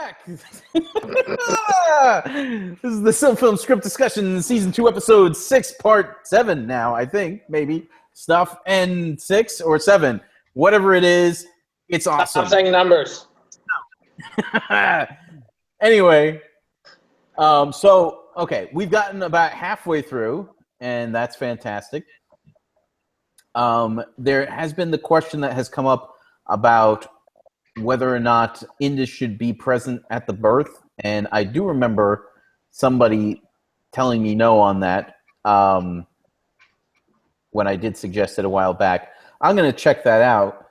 back! This is the SilmFilm script discussion, season 2, episode 6, part 7 now, I think, maybe. Stuff and 6 or 7. Whatever it is, it's awesome. Stop saying numbers. Anyway, okay, we've gotten about halfway through, and that's fantastic. There has been the question that has come up about whether or not Indus should be present at the birth, and I do remember somebody telling me no on that when I did suggest it a while back. I'm going to check that out.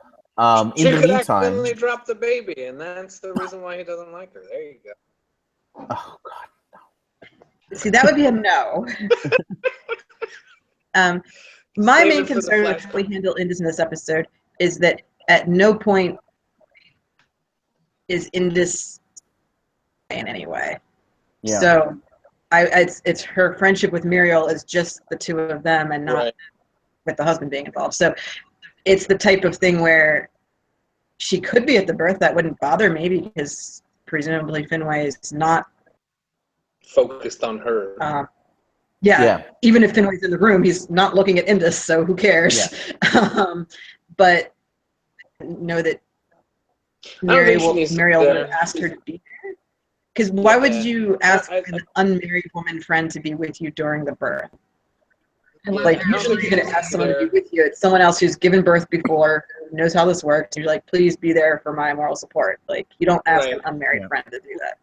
She In the could meantime, accidentally drop the baby, and that's the reason why he doesn't like her. There you go. oh God, no. See, that would be a no. My Save main it for the concern with flashback. how we handle Indus in this episode is that at no point is Indus in any way. Yeah. So it's her friendship with Muriel is just the two of them and not with the husband being involved. So it's the type of thing where she could be at the birth. That wouldn't bother me because presumably Finway is not Focused on her. Yeah. Even if Finway's in the room, he's not looking at Indus, so who cares? Yeah. But know that Muriel would have asked her to be there. Because why would you ask an unmarried woman friend to be with you during the birth? Like, usually you're going to ask someone to be with you. It's someone else who's given birth before, who knows how this works. You're like, please be there for my moral support. Like, you don't ask an unmarried friend to do that.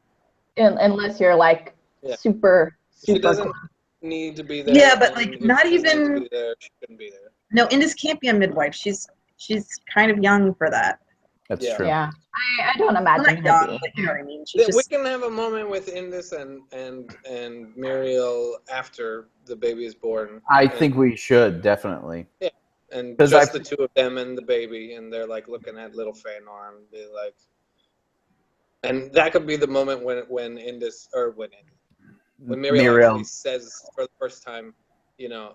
Unless you're like super She doesn't cool. need to be there. Yeah, but like not she doesn't even. need to be there, she shouldn't be there. No, Indus can't be a midwife. She's kind of young for that. That's true. Yeah, I don't imagine her young, being. but you know what I mean. She's We can have a moment with Indus and Muriel after the baby is born. I think we should, definitely. Yeah, and just the two of them and the baby, and they're like looking at little Feanor and be like, and that could be the moment when Indus when Muriel actually says for the first time, you know,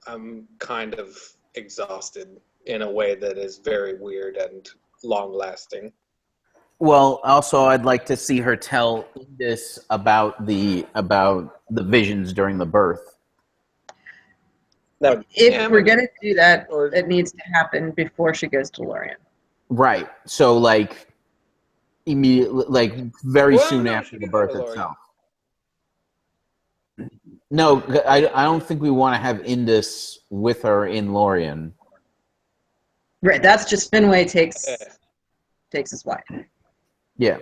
I'm kind of exhausted in a way that is very weird and long-lasting. Well, also, I'd like to see her tell Indus about the visions during the birth. If we're gonna do that, it needs to happen before she goes to Lorien. Right. So, like, immediately, like, very soon after the birth itself. No, I don't think we want to have Indus with her in Lorien. Right, that's just Finway takes his wife. Yeah.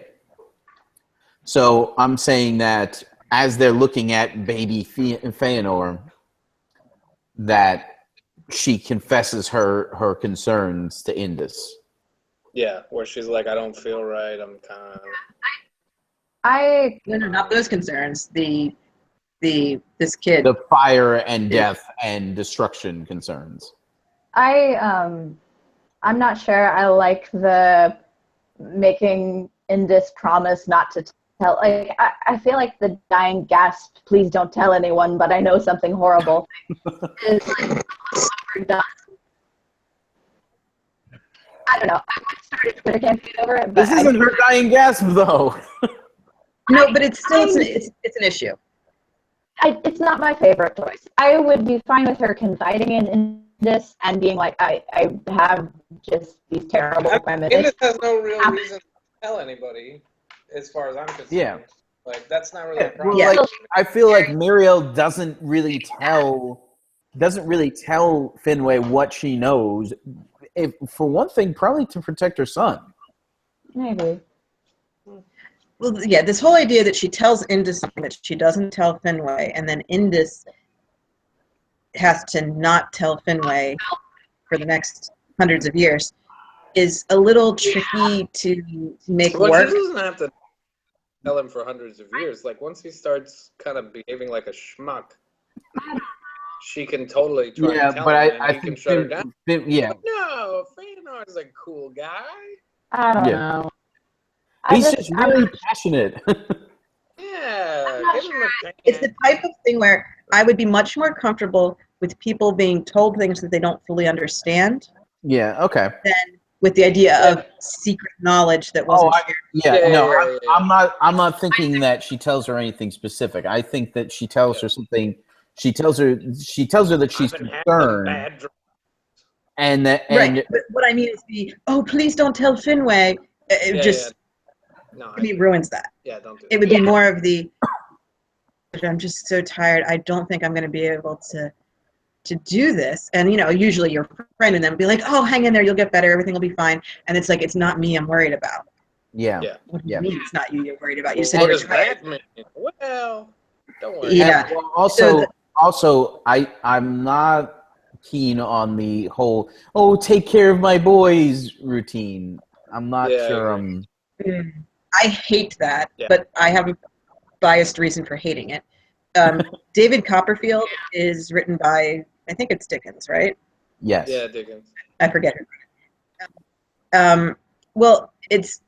So I'm saying that as they're looking at baby Feanor, that she confesses her concerns to Indus. Yeah, where she's like, I don't feel right. I'm kind of. No, not those concerns. This kid. The fire and death and destruction concerns. I'm not sure I like the making Indus promise not to tell. Like, I feel like the dying gasp, please don't tell anyone, but I know something horrible is like overdone. I don't know. I might start a Twitter campaign over it. But this isn't her dying gasp, though. No, but it's still it's an issue. It's not my favorite choice. I would be fine with her confiding in this and being like, I have just these terrible premonitions. Indus has no real reason to tell anybody, as far as I'm concerned. Yeah. Like, that's not really a problem. Well, like, I feel like Muriel doesn't really tell Finway what she knows. If, for one thing, probably to protect her son. Maybe. Well, yeah, this whole idea that she tells Indus that she doesn't tell Finway, and then Indus has to not tell Finway for the next hundreds of years, is a little tricky to make work. She doesn't have to tell him for hundreds of years. Like, once he starts kind of behaving like a schmuck, she can totally try to tell him, and he can shut her down. But no, Feanor's a cool guy. I don't know. He's just really passionate. Yeah. It's the type of thing where I would be much more comfortable with people being told things that they don't fully understand Yeah, okay. than with the idea of secret knowledge that wasn't shared. I'm not thinking that she tells her anything specific. I think that she tells her something. She tells her that she's concerned. And right. But what I mean is please don't tell Finway. It ruins that. Yeah, don't do that. It would be more of the, I'm just so tired. I don't think I'm going to be able to do this. And, usually your friend and them be like, oh, hang in there. You'll get better. Everything will be fine. And it's like, it's not me I'm worried about. Yeah. What do you mean it's not you you're worried about? You said you're tired. Well, don't worry. Yeah. Also, I'm not keen on the whole take care of my boys routine. I'm not sure I hate that, but I have a biased reason for hating it. David Copperfield is written by, I think it's Dickens, right? Yes. Yeah, Dickens. I forget who. Well, it's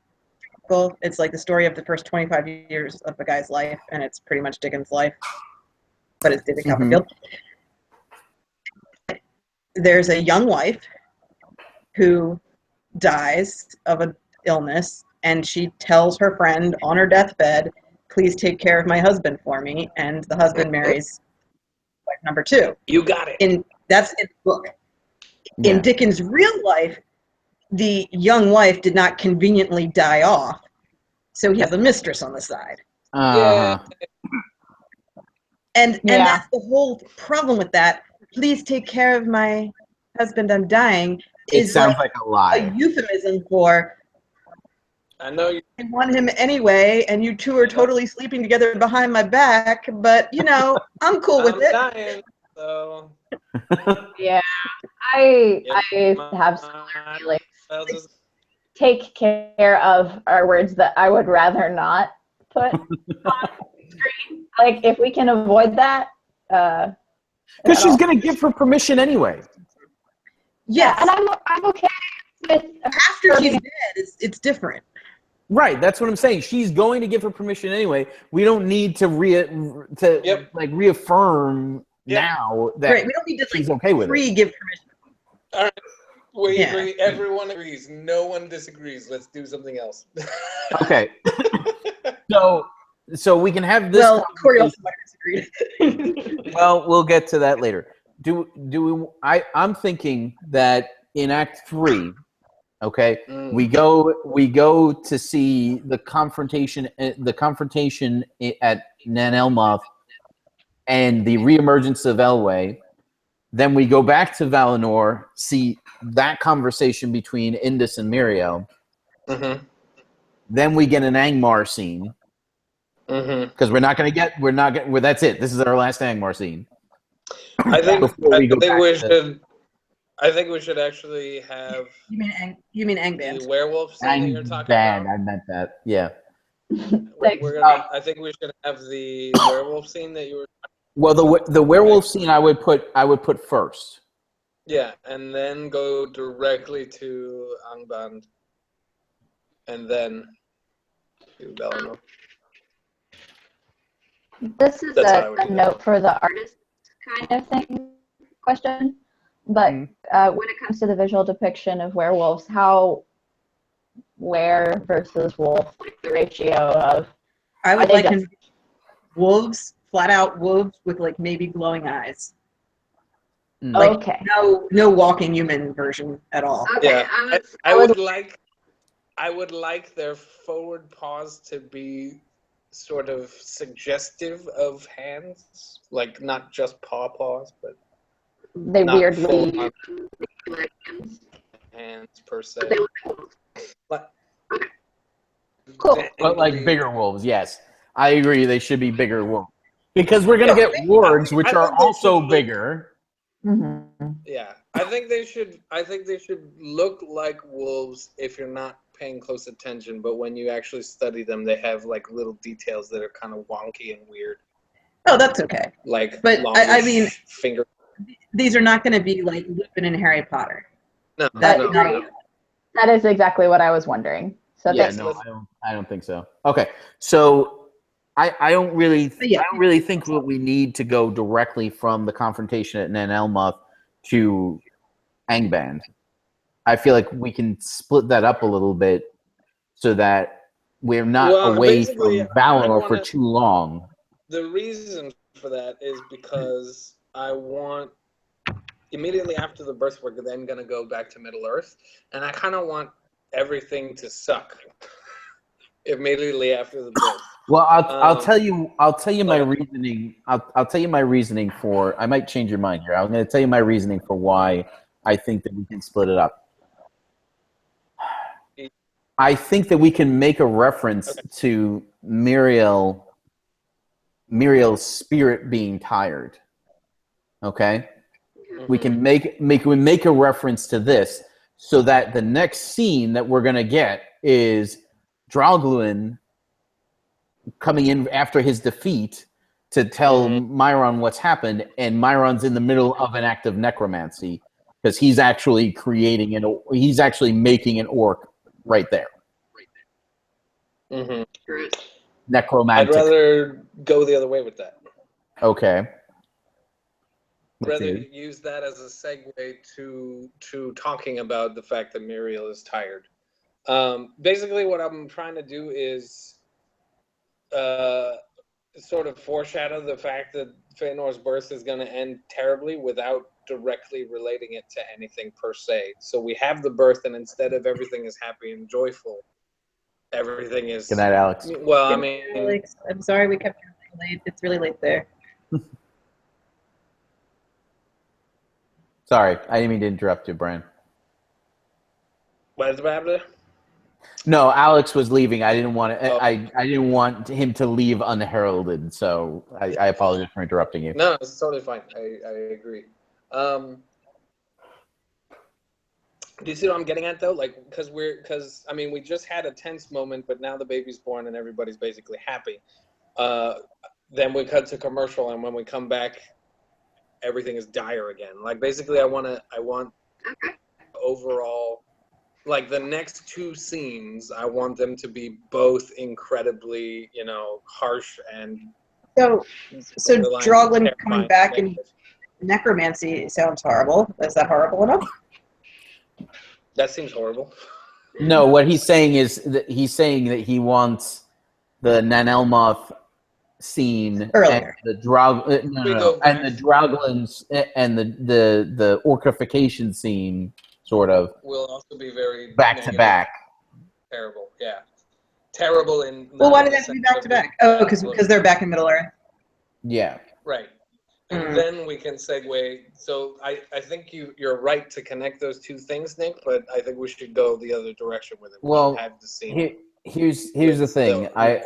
like the story of the first 25 years of the guy's life, and it's pretty much Dickens' life, but it's David Copperfield. There's a young wife who dies of an illness, and she tells her friend on her deathbed, please take care of my husband for me, and the husband marries wife number 2. You got it. That's in the book. Yeah. In Dickens' real life, the young wife did not conveniently die off, so he has a mistress on the side. And that's the whole problem with that. Please take care of my husband, I'm dying. It sounds like a lie. A euphemism for, I know you want him anyway, and you two are totally sleeping together behind my back, but, I'm cool with it. I'm dying, so... Yeah, I have similar feelings. Take care of are words that I would rather not put on screen. Like, if we can avoid that. Because she's going to give her permission anyway. Yeah, and I'm okay with after he's dead. It's different. Right, that's what I'm saying. She's going to give her permission anyway. We don't need to reaffirm now that we don't need to she's okay with it. Give permission. All right, we agree. Everyone agrees. No one disagrees. Let's do something else. Okay. So we can have this. Well, Corey also might disagree. Well, we'll get to that later. Do we? I'm thinking that in Act 3, okay, we go to see the confrontation at Nan Elmoth and the reemergence of Elwë. Then we go back to Valinor, see that conversation between Indus and Miriel. Mm-hmm. Then we get an Angmar scene. Because that's it. This is our last Angmar scene. I think we should actually have. You mean Angband? The werewolf scene that you're talking about. I meant that. Yeah. I think we should have the werewolf scene that you were. Well, the werewolf scene I would put first. Yeah, and then go directly to Angband, and then to Valinor. This is a note for the artist kind of thing question, but when it comes to the visual depiction of werewolves, how were versus wolf, like the ratio of? I would like wolves, flat out wolves with like maybe glowing eyes. Like, okay. No walking human version at all. Okay. Yeah, I would like their forward paws to be sort of suggestive of hands, like not just paws, but they weirdly hands per se. But cool. But like bigger wolves, yes. I agree they should be bigger wolves. Because we're gonna get wargs, which are also bigger. Mm-hmm. Yeah. I think they should look like wolves if you're not paying close attention, but when you actually study them, they have like little details that are kind of wonky and weird. Oh, that's okay. Like, but I mean, finger. These are not going to be like Lupin and Harry Potter. No, that is exactly what I was wondering. So yeah, no, I don't think so. Okay, so I don't really think that we need to go directly from the confrontation at Nan Elmoth to Angband. I feel like we can split that up a little bit so that we're not away from Valinor for too long. The reason for that is because I want immediately after the birth, we're then going to go back to Middle Earth, and I kind of want everything to suck immediately after the birth. Well, I'll tell you my reasoning. I'll tell you my reasoning for. I might change your mind here. I'm going to tell you my reasoning for why I think that we can split it up. I think that we can make a reference to Miriel's spirit being tired. Okay, we can make a reference to this so that the next scene that we're gonna get is Draugluin coming in after his defeat to tell Myron what's happened, and Myron's in the middle of an act of necromancy because he's actually making an orc right there. Necromantic. I'd rather go the other way with that. Okay. I'd rather use that as a segue to talking about the fact that Miriel is tired. Basically, what I'm trying to do is sort of foreshadow the fact that Feanor's birth is going to end terribly without directly relating it to anything per se. So we have the birth, and instead of everything is happy and joyful, everything is... Good night, Alex. Well, I mean... Alex, I'm sorry we kept you late. It's really late there. Sorry, I didn't mean to interrupt you, Brian. What is happening? No, Alex was leaving. I didn't want to, I didn't want him to leave unheralded, so I apologize for interrupting you. No, it's totally fine. I agree. Do you see what I'm getting at, though? Like, because I mean, we just had a tense moment, but now the baby's born and everybody's basically happy. Then we cut to commercial, and when we come back, everything is dire again. Like, basically, I want overall, like, the next two scenes, I want them to be both incredibly, harsh and... So Draugluin coming back in necromancy sounds horrible. Is that horrible enough? That seems horrible. No, what he's saying is that he wants the Nanelmoth scene earlier, and the Draugluins and the orcification scene sort of will also be very back to back. Terrible, yeah, terrible. In well, why do they have to be back to back? Oh, because they're back in Middle Earth. Yeah, right. And then we can segue. So I think you're right to connect those two things, Nick. But I think we should go the other direction with it. Well, have the scene. Here's the thing. I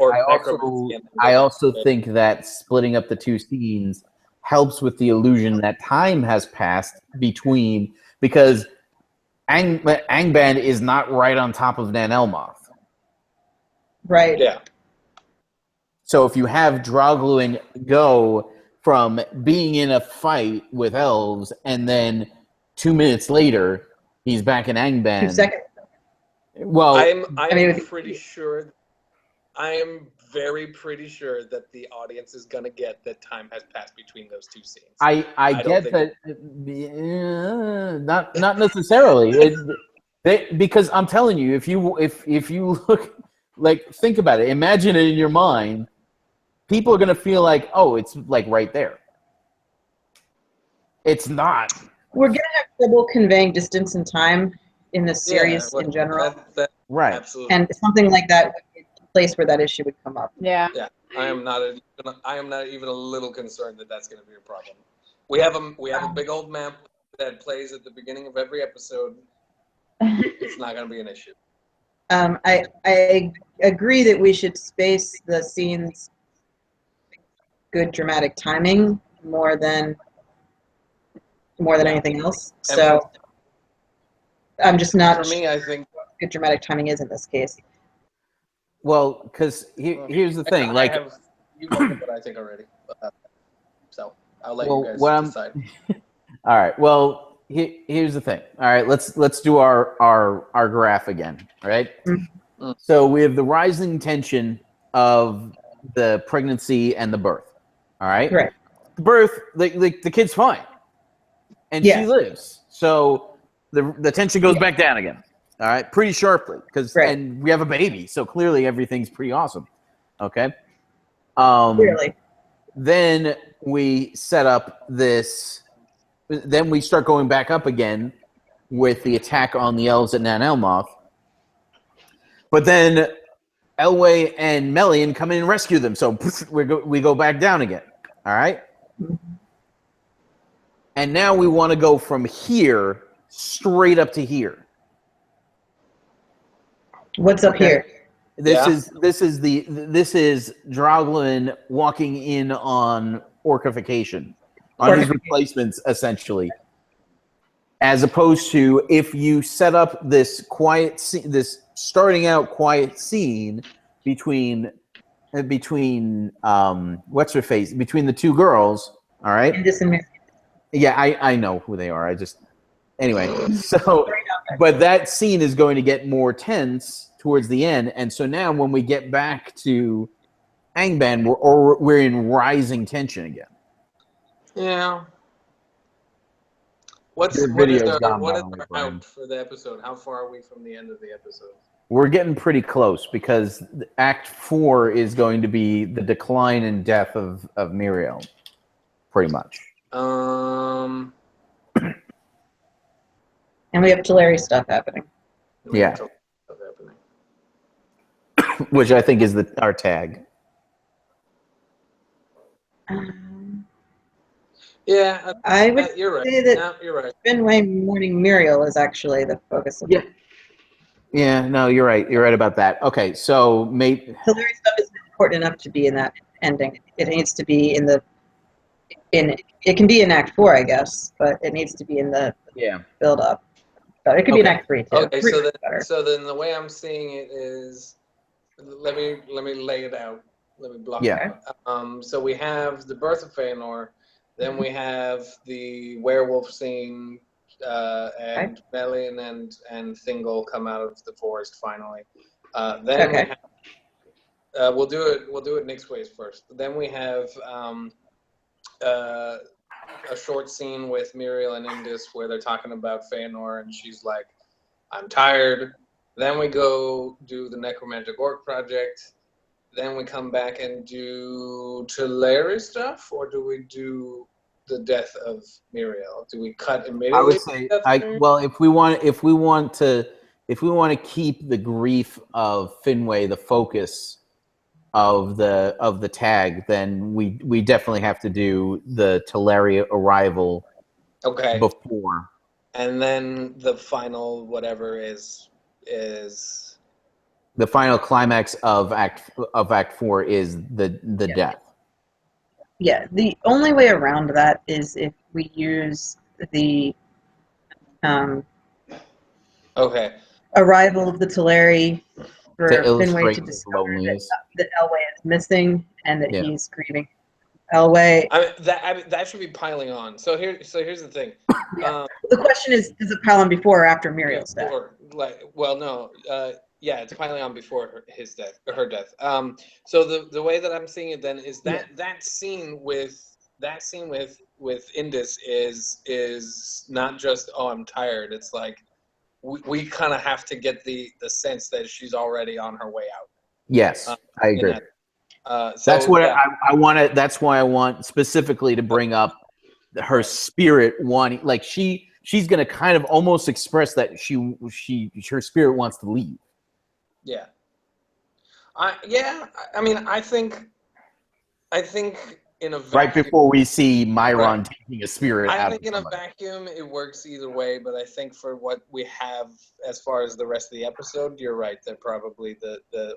also think that splitting up the two scenes helps with the illusion that time has passed between, because Angband is not right on top of Nanelmoth. Right. Yeah. So if you have Draugluin go from being in a fight with elves, and then 2 minutes later, he's back in Angband. 2 seconds. Well, I'm pretty sure. I am very pretty sure that the audience is gonna get that time has passed between those two scenes. I get that. Not necessarily. Because I'm telling you, if you look, like, think about it. Imagine it in your mind. People are going to feel like, oh, it's like right there. It's not. We're going to have trouble conveying distance and time in this series in general. Right. Absolutely. And something like that would be a place where that issue would come up. Yeah. Yeah. I am not even a little concerned that that's going to be a problem. We have a big old map that plays at the beginning of every episode. It's not going to be an issue. I agree that we should space the scenes good dramatic timing more than anything else. So I'm just not. For me, I think good dramatic timing is in this case. Well, because here's the thing. You know what I think already. So I'll let you guys decide. All right. Well, here's the thing. All right. Let's do our graph again. All right. Mm-hmm. So we have the rising tension of the pregnancy and the birth. All right. Right. The birth, the kid's fine, and she lives. So the tension goes back down again. All right, pretty sharply and we have a baby, so clearly everything's pretty awesome. Okay. Clearly. Then we set up this. Then we start going back up again with the attack on the elves at Nan Elmoth. But then Elway and Melian come in and rescue them, so we go back down again. All right? And now we want to go from here straight up to here. What's up here? This is Droglin walking in on orcification, on his replacements, essentially. As opposed to if you set up this this starting out quiet scene between what's her face, between the two girls. All right. Yeah, I know who they are. Anyway. So, but that scene is going to get more tense towards the end, and so now when we get back to Angband, we're in rising tension again. Yeah. What is our out for the episode? How far are we from the end of the episode? We're getting pretty close because Act 4 is going to be the decline and death of Muriel, pretty much. And we have Teleri stuff happening. Yeah. Which I think is our tag. Yeah, I would you're right. say that no, you're right. Finway Mourning Muriel is actually the focus of it. Yeah, no, you're right. You're right about that. Okay, so Teleri stuff is important enough to be in that ending. It needs to be it can be in Act 4, I guess, but it needs to be in the build up. But it could be in Act 3 too. Okay, so then the way I'm seeing it is, let me lay it out. Let me block it out. So we have the birth of Feanor, then we have the werewolf scene, and Melian and Thingol come out of the forest finally. Then we have, we'll do it Nick's ways first. Then we have a short scene with Muriel and Indis where they're talking about Feanor, and she's like, "I'm tired." Then we go do the Necromantic Orc project. Then we come back and do Teleri stuff, or do we do the death of Muriel? Do we cut immediately? I would say, if we want to keep the grief of Finway the focus of the tag, then we definitely have to do the Teleri arrival. Okay. Before. And then the final whatever is the final climax of Act 4 is the death. Yeah, the only way around that is if we use the arrival of the Teleri for Finway to discover that Elway is missing and that he's grieving Elway. That should be piling on. So here's the thing. The question is, does it pile on before or after Muriel's death? It's piling on before her death. So the way that I'm seeing it then is that scene with Indis is not just, oh, I'm tired. It's like we kind of have to get the sense that she's already on her way out. Yes, I agree. That's what I want. That's why I want specifically to bring up her spirit wanting, like she's going to kind of almost express that her spirit wants to leave. Yeah. I mean, I think in a vacuum, right before we see Myron taking a spirit out. I think in a vacuum it works either way, but I think for what we have as far as the rest of the episode, you're right. That probably the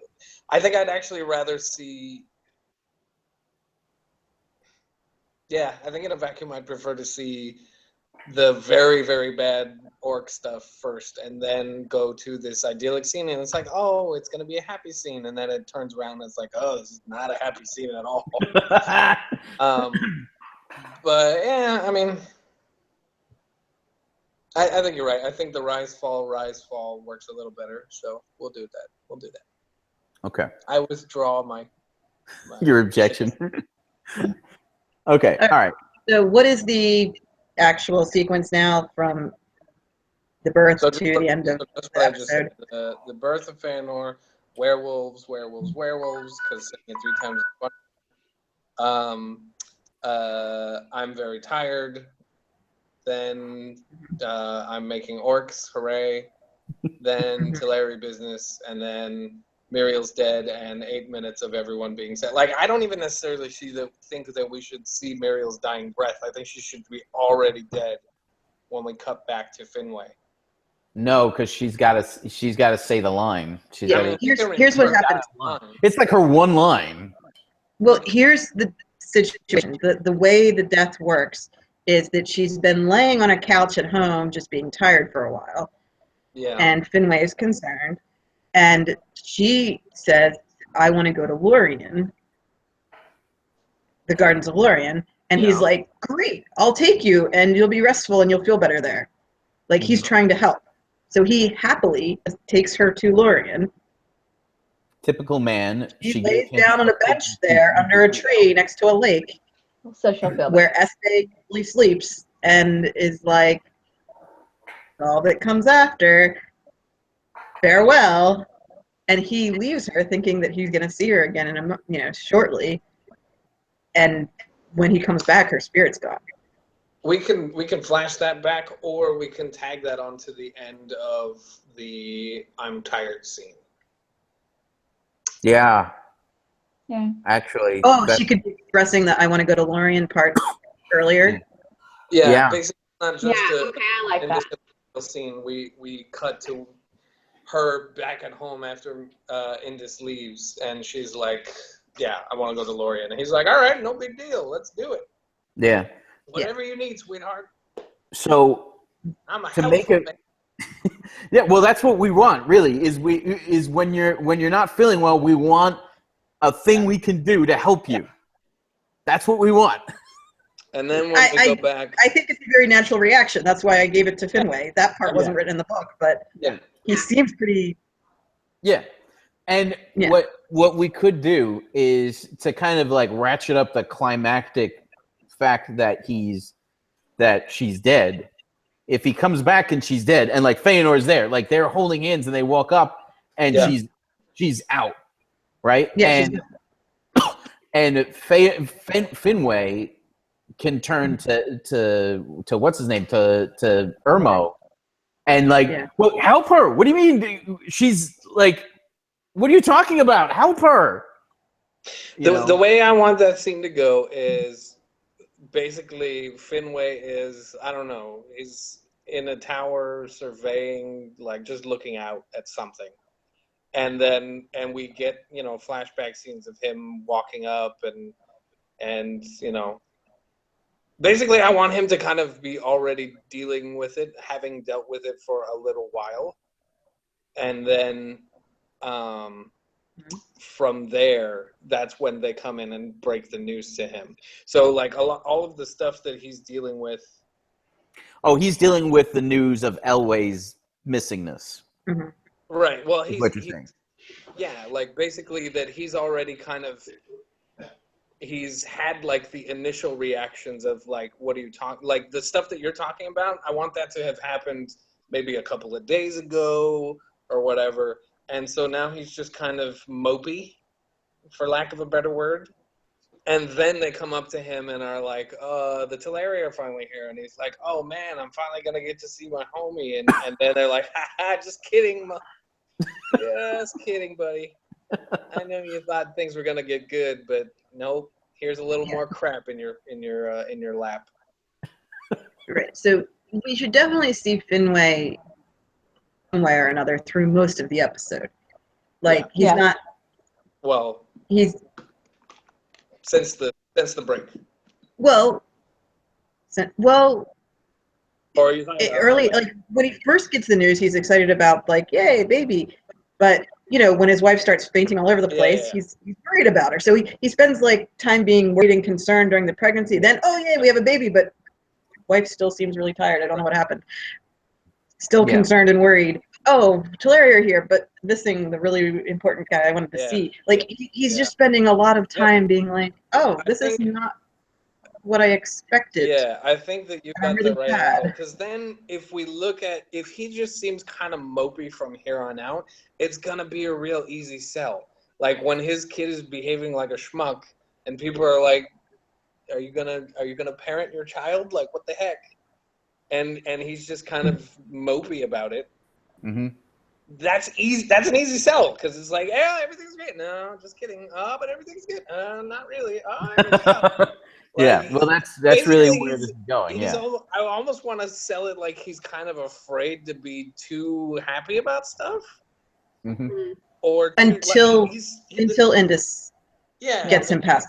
I think I'd actually rather see. Yeah, I think in a vacuum I'd prefer to see the very, very bad orc stuff first and then go to this idyllic scene, and it's like, oh, it's going to be a happy scene, and then it turns around and it's like, oh, this is not a happy scene at all. But yeah, I mean, I think you're right. I think the rise fall works a little better, so we'll do that. Okay. I withdraw my your objection. Okay, all right. So what is the actual sequence now from the birth to the end of that's the episode. The birth of Fëanor, werewolves, because saying it 3 times is funny. I'm very tired. Then I'm making orcs, hooray. Then Teleri business, and then Muriel's dead, and 8 minutes of everyone being sad. Like, I don't even necessarily think that we should see Muriel's dying breath. I think she should be already dead when we cut back to Finwë. No, because she's got to say the line. Here's what happens. It's like her one line. Well, here's the situation. The way the death works is that she's been laying on a couch at home, just being tired for a while. Yeah. And Finwë is concerned, and she says, "I want to go to Lorien, the Gardens of Lorien." And he's like, "Great, I'll take you, and you'll be restful, and you'll feel better there." Like, he's trying to help. So he happily takes her to Lorien. Typical man. She lays down on a bench there under a tree next to a lake, so she'll feel where Este sleeps and is like, all that comes after, farewell. And he leaves her thinking that he's going to see her again shortly. And when he comes back, her spirit's gone. We can flash that back, or we can tag that onto the end of the I'm tired scene. Yeah. Yeah. Actually. Oh, she could be expressing that I want to go to Lorien part earlier. Yeah. Basically, not just I like that. Scene. We cut to her back at home after Indus leaves, and she's like, "Yeah, I want to go to Lorien." And he's like, "All right, no big deal. Let's do it. Yeah. Whatever you need, sweetheart." So I'm a to make it. Yeah, well, that's what we want. Really, is when you're not feeling well, we want a thing we can do to help you. That's what we want. And then when we go back, I think it's a very natural reaction. That's why I gave it to Finwë. That part wasn't written in the book, but he seems pretty. Yeah, and what we could do is to kind of like ratchet up the climactic fact that she's dead. If he comes back and she's dead, and like Fëanor's there, like they're holding hands and they walk up, and she's out, right? Yeah, and Finwë can turn to what's his name, to Irmo, and like, well, help her. What do you mean? She's like, what are you talking about? Help her. The way I want that scene to go is basically Finwë is, I don't know, he's in a tower surveying, like just looking out at something. And we get, flashback scenes of him walking up and basically I want him to kind of be already dealing with it, having dealt with it for a little while. And then from there, that's when they come in and break the news to him. So like all of the stuff that he's dealing with. Oh, he's dealing with the news of Elway's missingness. Mm-hmm. Right. Well, what you're saying. Yeah, like basically that he's already he's had like the initial reactions of like, what are you talking, like the stuff that you're talking about. I want that to have happened maybe a couple of days ago or whatever. And so now he's just kind of mopey, for lack of a better word. And then they come up to him and are like, the Teleri are finally here. And he's like, oh man, I'm finally going to get to see my homie. And then they're like, haha, just kidding. Just kidding, buddy. I know you thought things were going to get good, but nope. Here's a little more crap in your lap. Right. So we should definitely see Finwë one way or another through most of the episode. Like he's not. Well. He's. Since the break. Well. Or you early, like when he first gets the news, he's excited about like, yay, baby. But when his wife starts fainting all over the place, he's worried about her. So he spends like time being worried and concerned during the pregnancy. Then, oh yeah, we have a baby, but wife still seems really tired. I don't know what happened. Still concerned and worried. Oh, Teleri are here, but missing the really important guy I wanted to see. Like he's just spending a lot of time being like, oh, this is not. what I expected. Yeah, I think that you got really the right bad. angle. Because then if we look at, if he just seems kind of mopey from here on out, it's going to be a real easy sell. Like when his kid is behaving like a schmuck and people are like, are you gonna parent your child? Like, what the heck? And he's just kind of mopey about it. Mm-hmm. That's easy. That's an easy sell because it's like, yeah, everything's great. No, just kidding. Oh, but everything's good. Not really. Oh, everything's good. Yeah, well, that's really where this is going. Yeah, I almost want to sell it like he's kind of afraid to be too happy about stuff. Mm-hmm. Or until Indus gets him past.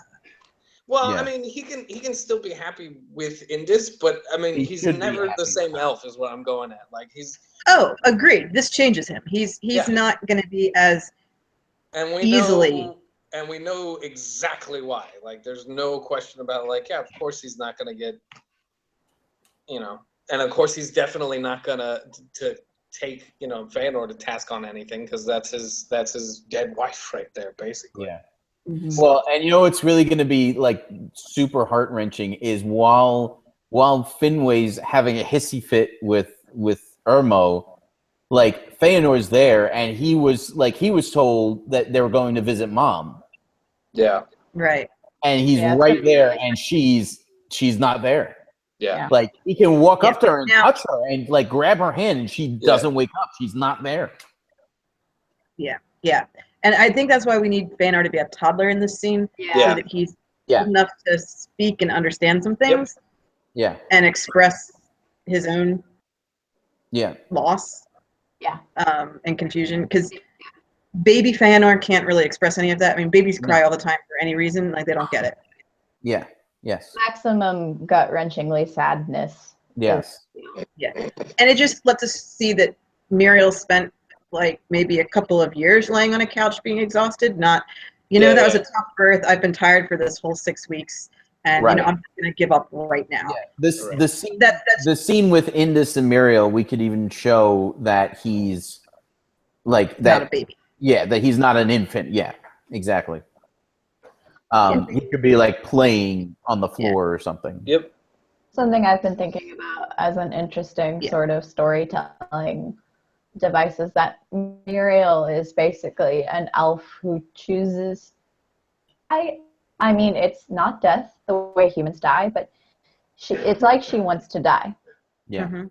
Well, I mean, he can still be happy with Indus, but I mean, he's never the same elf, is what I'm going at. Like he's. Oh, agreed. This changes him. He's not going to be as easily. And we know exactly why. Like, there's no question about, like, yeah, of course he's not going to get, and of course he's definitely not going to take, Feanor to task on anything because that's his dead wife right there, basically. Yeah. Mm-hmm. Well, and it's really going to be like super heart-wrenching is while Finway's having a hissy fit with Irmo, like Feanor's there, and he was told that they were going to visit Mom. Yeah. Right. And he's right there, and she's not there. Yeah. Like he can walk up to her and touch her and like grab her hand, and she doesn't wake up. She's not there. Yeah. Yeah. And I think that's why we need Feanor to be a toddler in this scene, so that he's old enough to speak and understand some things. Yeah. And express his own loss. Yeah. And confusion. Because baby Feanor can't really express any of that. I mean, babies cry all the time for any reason. Like, they don't get it. Yeah. Yes. Maximum gut-wrenchingly sadness. Yes. Yeah. And it just lets us see that Muriel spent like maybe a couple of years laying on a couch being exhausted. Not, that was a tough birth. I've been tired for this whole 6 weeks. And, I'm going to give up right now. Yeah. The scene with Indus and Muriel, we could even show that he's like that. Not a baby. Yeah, that he's not an infant. Yeah, exactly. He could be like playing on the floor or something. Yep. Something I've been thinking about as an interesting sort of storytelling device is that Muriel is basically an elf who chooses. I mean, it's not death the way humans die, but it's like she wants to die. Yeah. Mm-hmm.